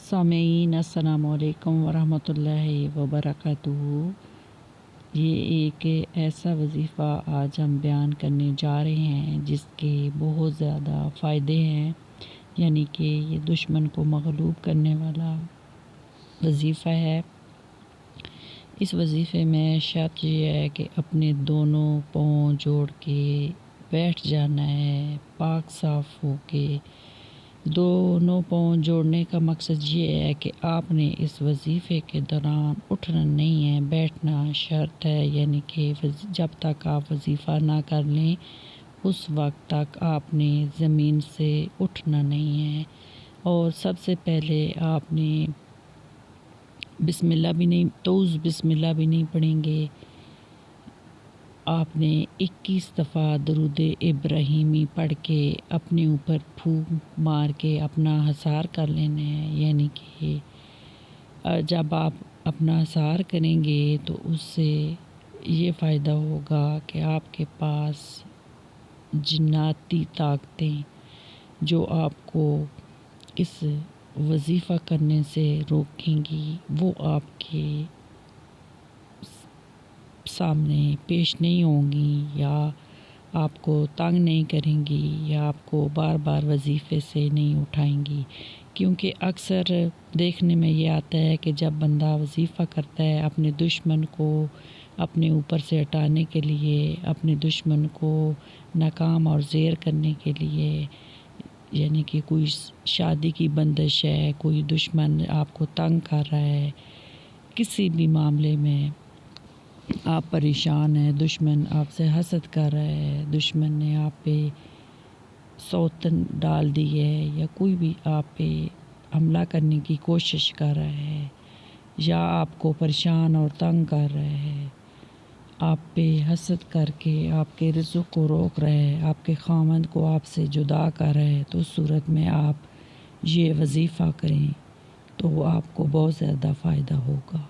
सामीन अस्सलाम वालेकुम वरहमतुल्लाहि वबरकातुहू। ये एक ऐसा वजीफ़ा आज हम बयान करने जा रहे हैं जिसके बहुत ज़्यादा फ़ायदे हैं, यानी कि ये दुश्मन को मग़लूब करने वाला वजीफ़ा है। इस वजीफ़े में शर्त ये है कि अपने दोनों पाँव जोड़ के बैठ जाना है, पाक साफ़ हो के। दोनों पाँव जोड़ने का मकसद ये है कि आपने इस वजीफ़े के दौरान उठना नहीं है, बैठना शर्त है, यानी कि जब तक आप वजीफ़ा ना कर लें उस वक्त तक आपने ज़मीन से उठना नहीं है। और सबसे पहले आपने बिस्मिल्लाह भी नहीं पढ़ेंगे। आपने 21 दफ़ा दरूद इब्राहीमी पढ़ के अपने ऊपर फूंक मार के अपना हसार कर लेना है, यानी कि जब आप अपना हसार करेंगे तो उससे ये फ़ायदा होगा कि आपके पास जिन्नाती ताकतें जो आपको इस वजीफ़ा करने से रोकेंगी वो आपके सामने पेश नहीं होंगी या आपको तंग नहीं करेंगी या आपको बार बार वजीफ़े से नहीं उठाएंगी। क्योंकि अक्सर देखने में ये आता है कि जब बंदा वजीफ़ा करता है अपने दुश्मन को अपने ऊपर से हटाने के लिए, अपने दुश्मन को नाकाम और ज़ेर करने के लिए, यानी कि कोई शादी की बंदिश है, कोई दुश्मन आपको तंग कर रहा है, किसी भी मामले में आप परेशान हैं, दुश्मन आपसे हसद कर रहा है, दुश्मन ने आप पे सौतन डाल दी है या कोई भी आप पे हमला करने की कोशिश कर रहा है या आपको परेशान और तंग कर रहा है, आप पे हसद करके आपके रिज़्क़ को रोक रहा है, आपके खामद को आपसे जुदा कर रहा है, तो उस सूरत में आप ये वजीफ़ा करें तो आपको बहुत ज़्यादा फ़ायदा होगा।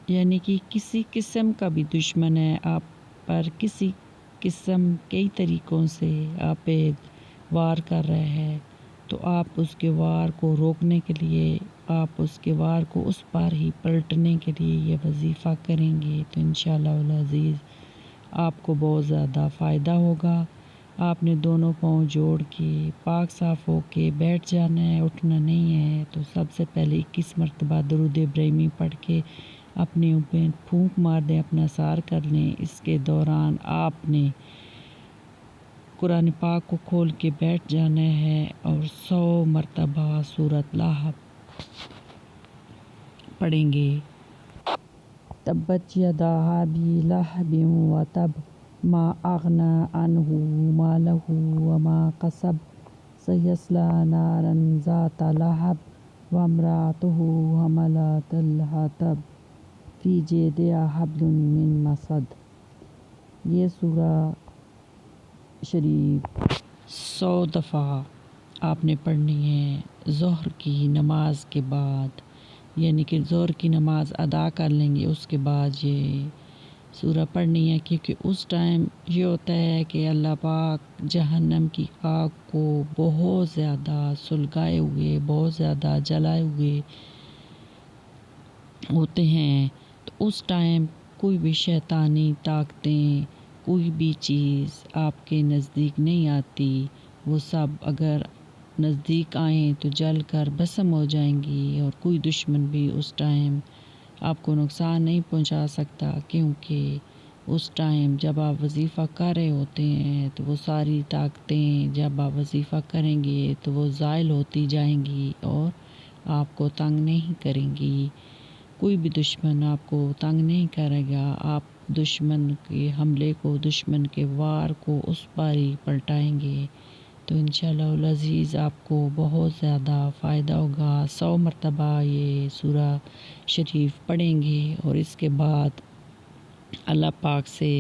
यानी कि किसी किस्म का भी दुश्मन है आप पर, किसी किस्म कई तरीक़ों से आप पे वार कर रहा है, तो आप उसके वार को रोकने के लिए, आप उसके वार को उस पार ही पलटने के लिए ये वजीफ़ा करेंगे तो इंशाअल्लाह अज़ीज़ आपको बहुत ज़्यादा फ़ायदा होगा। आपने दोनों पाँव जोड़ के पाक साफ़ हो के बैठ जाना है, उठना नहीं है। तो सबसे पहले 21 मरतबा दरूद इब्राहीमी पढ़ के अपने ऊपर फूंक मार दें, अपना सार कर लें। इसके दौरान आपने कुरान पाक को खोल के बैठ जाना है और 100 मरतबा सूरत लाहब पढ़ेंगे। तब्बत यदा अबी लहबिन व तब मा अग़ना अन्हु मालहु व मा कसब सयस्ला नारन ज़ाता लहब व इम्राअतुहु हम्मालातल हतब फ़ी जिदिहा हब्लुम मिन मसद। ये सूरा शरीफ 100 दफ़ा आपने पढ़नी है ज़ोहर की नमाज के बाद, यानी कि ज़ोहर की नमाज़ अदा कर लेंगे उसके बाद ये सूरा पढ़नी है। क्योंकि उस टाइम ये होता है कि अल्लाह पाक जहन्नम की आग को बहुत ज़्यादा सुलगाए हुए, बहुत ज़्यादा जलाए हुए होते हैं। तो उस टाइम कोई भी शैतानी ताकतें, कोई भी चीज़ आपके नज़दीक नहीं आती। वो सब अगर नज़दीक आएँ तो जल कर भस्म हो जाएंगी और कोई दुश्मन भी उस टाइम आपको नुकसान नहीं पहुंचा सकता। क्योंकि उस टाइम जब आप वजीफ़ा कर रहे होते हैं तो वो सारी ताकतें जब आप वजीफ़ा करेंगे तो वो ज़ाइल होती जाएंगी और आपको तंग नहीं करेंगी। कोई भी दुश्मन आपको तंग नहीं करेगा। आप दुश्मन के हमले को, दुश्मन के वार को उस पार ही पलटाएंगे तो इंशाअल्लाह अज़ीज़ आपको बहुत ज़्यादा फ़ायदा होगा। 100 मरतबा ये सूरा शरीफ पढ़ेंगे और इसके बाद अल्लाह पाक से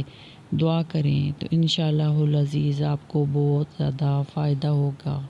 दुआ करें तो इंशाअल्लाह अज़ीज़ आपको बहुत ज़्यादा फ़ायदा होगा।